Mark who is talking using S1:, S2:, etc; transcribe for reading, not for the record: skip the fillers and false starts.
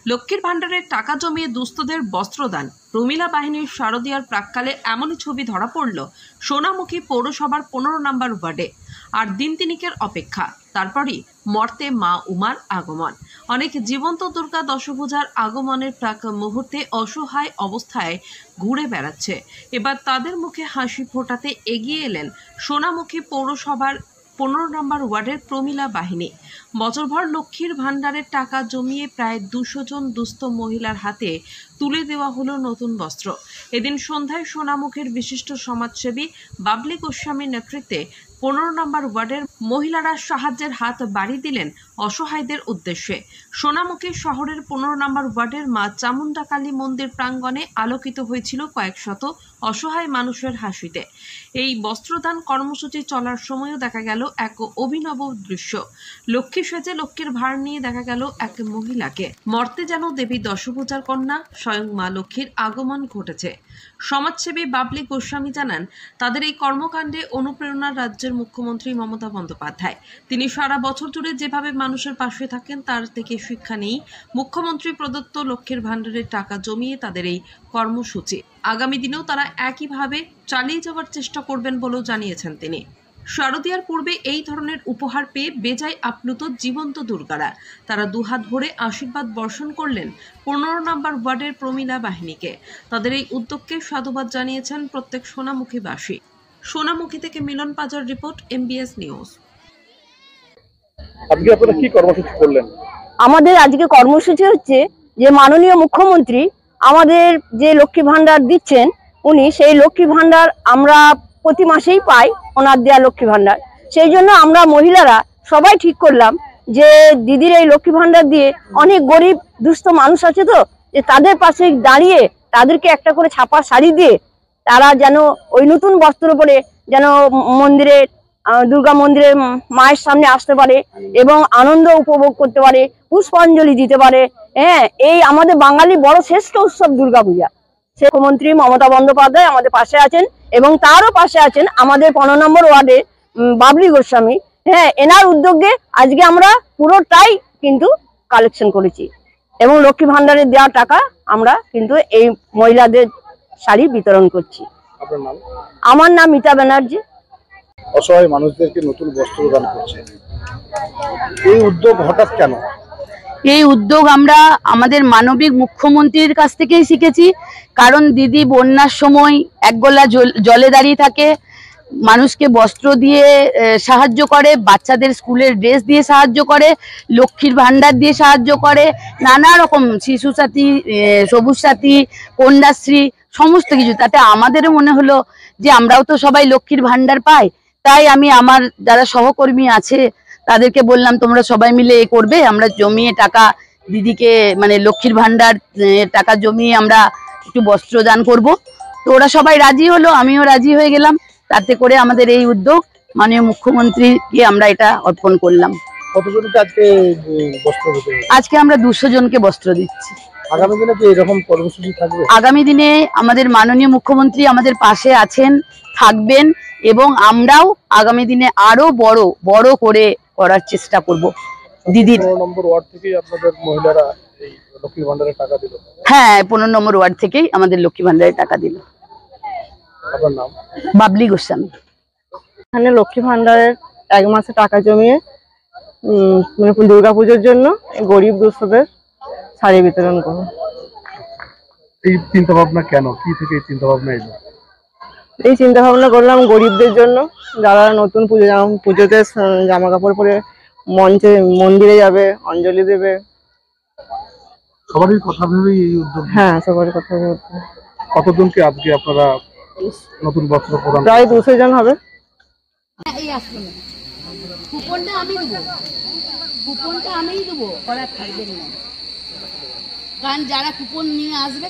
S1: লক্ষ্মীর ভাণ্ডারের টাকা জমিয়ে দুস্থদের বস্ত্রদান। প্রমিলা বাহিনীর শারদীয়ার প্রাক্কালে এমনই ছবি ধরা পড়ল সোনামুখী পৌরসভার 15 নম্বর ওয়ার্ডে। আর দিন তিনিকের অপেক্ষা, তারপরই মর্তে মা উমার আগমন। অনেক জীবন্ত দুর্গা দশভূজার আগমনের প্রাক মুহূর্তে অসহায় অবস্থায় ঘুরে বেড়াচ্ছে। এবার তাদের মুখে হাসি ফোটাতে এগিয়ে এলেন সোনামুখী পৌরসভার 15 নম্বর ওয়ার্ডের প্রমিলা বাহিনী। বছরভর লক্ষ্মীর ভাণ্ডারের টাকা জমিয়ে প্রায় 200 জন দুস্থ মহিলার হাতে তুলে দেওয়া হলো নতুন বস্ত্র। এদিন সন্ধ্যায় সোনামুখীর বিশিষ্ট সমাজসেবী বাবলি গোস্বামীর নেতৃত্বে 15 নম্বর ওয়ার্ডের মহিলারা সাহায্যের হাত বাড়িয়ে দিলেন অসহায়দের উদ্দেশ্যে। সোনামুখী শহরের 15 নম্বর ওয়ার্ডের মা চামুন্ডা কালী মন্দির প্রাঙ্গণে আলোকিত হয়েছিল কয়েক শত অসহায় মানুষের হাসিতে। এই বস্ত্রদান কর্মসূচি চলার সময়ও দেখা গেল এক অভিনব দৃশ্য। লক্ষ্মী সেজে লক্ষ্মীর ভার নিয়ে দেখা গেল এক মহিলাকে। মর্তে যেন দেবী দশভূজার কন্যা স্বয়ং মা লক্ষ্মীর আগমন ঘটেছে। সমাজসেবী বাবলি গোস্বামী জানান, তাদের এই কর্মকাণ্ডে অনুপ্রেরণা রাজ্যের মুখ্যমন্ত্রী মমতা বন্দ্যোপাধ্যায়। তিনি সারা বছর জুড়ে যেভাবে মানুষের পাশে থাকেন তার থেকে শিক্ষা নেই মুখ্যমন্ত্রী প্রদত্ত লক্ষ্মীর ভাণ্ডারের টাকা জমিয়ে তাদের এই কর্মসূচি। আগামী দিনেও তারা একইভাবে চালিয়ে যাওয়ার চেষ্টা করবেন বলেও জানিয়েছেন তিনি। শারদীয়ার পূর্বে এই ধরনের উপহার পেয়ে বেজায় আপ্লুত জীবন্ত দুর্গারা। তারা দুহাত ভরে আশীর্বাদ বর্ষণ করলেন 15 নম্বর ওয়ার্ডের প্রমিলা বাহিনীকে। তাদের এই উদ্যোগকে সাধুবাদ জানিয়েছেন প্রত্যেক সোনামুখীবাসী। সোনামুখী থেকে মিলন পাজার রিপোর্ট, MBS নিউজ।
S2: আজকে আপনারা কি কর্মসূচি করলেন?
S3: আমাদের আজকে কর্মসূচি হচ্ছে যে মাননীয় মুখ্যমন্ত্রী আমাদের যে লক্ষ্মী ভাণ্ডার দিচ্ছেন, উনি সেই লক্ষ্মী ভাণ্ডার আমরা প্রতি মাসেই পাই, ওনার দেয়া লক্ষ্মী ভাণ্ডার। সেই জন্য আমরা মহিলারা সবাই ঠিক করলাম যে দিদির এই লক্ষ্মী ভাণ্ডার দিয়ে অনেক গরিব দুস্থ মানুষ আছে, তো যে তাদের পাশে দাঁড়িয়ে তাদেরকে একটা করে ছাপা শাড়ি দিয়ে তারা যেন ওই নতুন বস্ত্র পরে যেন মন্দিরে দুর্গা মন্দিরের মায়ের সামনে আসতে পারে এবং আনন্দ উপভোগ করতে পারে, পুষ্পাঞ্জলি দিতে পারে। হ্যাঁ, এই আমাদের বাঙালি বড় শ্রেষ্ঠ উৎসব দুর্গাপূজা। মুখ্যমন্ত্রী মমতা বন্দ্যোপাধ্যায় আমাদের পাশে আছেন এবং তারও পাশে আছেন আমাদের 15 নম্বর ওয়ার্ডে বাবলি গোস্বামী। হ্যাঁ, এনার উদ্যোগে আজকে আমরা পুরোটাই কিন্তু কালেকশন করেছি এবং লক্ষ্মী ভাণ্ডারের দেওয়া টাকা আমরা কিন্তু এই মহিলাদের শাড়ি বিতরণ করছি।
S2: আপনার নাম?
S3: আমার নাম মিতা ব্যানার্জি।
S2: অসহায় মানুষদেরকে নতুন বস্ত্র দান করছে, এই উদ্যোগ হঠাৎ কেন?
S4: এই উদ্যোগ আমরা আমাদের মানবিক মুখ্যমন্ত্রীর কাছ থেকেই শিখেছি। কারণ দিদি বন্যার সময় এক গোলা জলে দাঁড়িয়ে থাকে, মানুষকে বস্ত্র দিয়ে সাহায্য করে, বাচ্চাদের স্কুলের ড্রেস দিয়ে সাহায্য করে, লক্ষ্মীর ভাণ্ডার দিয়ে সাহায্য করে, নানা রকম শিশু সাথী, সবুজ সাথী, কন্যাশ্রী, সমস্ত কিছু। তাতে আমাদেরও মনে হলো যে আমরাও তো সবাই লক্ষ্মীর ভাণ্ডার পাই। তাই আমি আমার যারা সহকর্মী আছে তাদেরকে বললাম, তোমরা সবাই মিলে এ করবে, আমরা জমিয়ে টাকা দিদিকে মানে লক্ষ্মীর ভাণ্ডার টাকা জমিয়ে আমরা একটু বস্ত্র দান করব। তো ওরা সবাই রাজি হলো, আমিও রাজি হয়ে গেলাম। তাতে করে আমাদের এই উদ্যোগ মাননীয় মুখ্যমন্ত্রীকে আমরা এটা অর্পণ করলাম।
S2: কতজনকে আজকে বস্ত্র দিতে?
S4: আজকে আমরা 200 জনকে বস্ত্র দিচ্ছি।
S2: আগামী দিনে কি এরকম কর্মসূচি থাকবে?
S4: আগামী দিনে আমাদের মাননীয় মুখ্যমন্ত্রী আমাদের পাশে আছেন, থাকবেন এবং আমরাও আগামী দিনে আরো বড় করে করার চেষ্টা করব। দিদির
S2: 15 নম্বর ওয়ার্ড থেকেই আপনাদের মহিলারা এই লক্ষ্মী ভাণ্ডারের টাকা দিল?
S4: হ্যাঁ, 15 নম্বর ওয়ার্ড থেকেই আমাদের লক্ষ্মী ভাণ্ডারের টাকা দিল।
S2: আপনার নাম?
S4: বাবলি গোস্বামী।
S3: এখানে লক্ষ্মী ভাণ্ডারের 1 মাসে টাকা জমিয়ে মানে দুর্গাপুজোর জন্য গরিব দুস্থদের শাড়ি বিতরণ করব।
S2: এই চিন্তা ভাবনা কেন, কি থেকে এই চিন্তা ভাবনা এলো?
S3: এই চিন্তা ভাবনা করলাম গরিবদের জন্য, যারা নতুন পুজোতে জামা কাপড় পরে মন্দিরে যাবে, অঞ্জলি দেবে।
S2: সবারই কথা ভেবেই এই উদ্যোগ?
S3: হ্যাঁ, সবারই কথা ভেবে।
S2: কতজনকে আজকে আপনারা নতুন বস্ত্র প্রদান?
S3: প্রায় 200 জন হবে।
S4: কুপনটা আমিই দেবো, ওরা থাকবেন না, কারণ যারা কুপন নিয়ে আসবে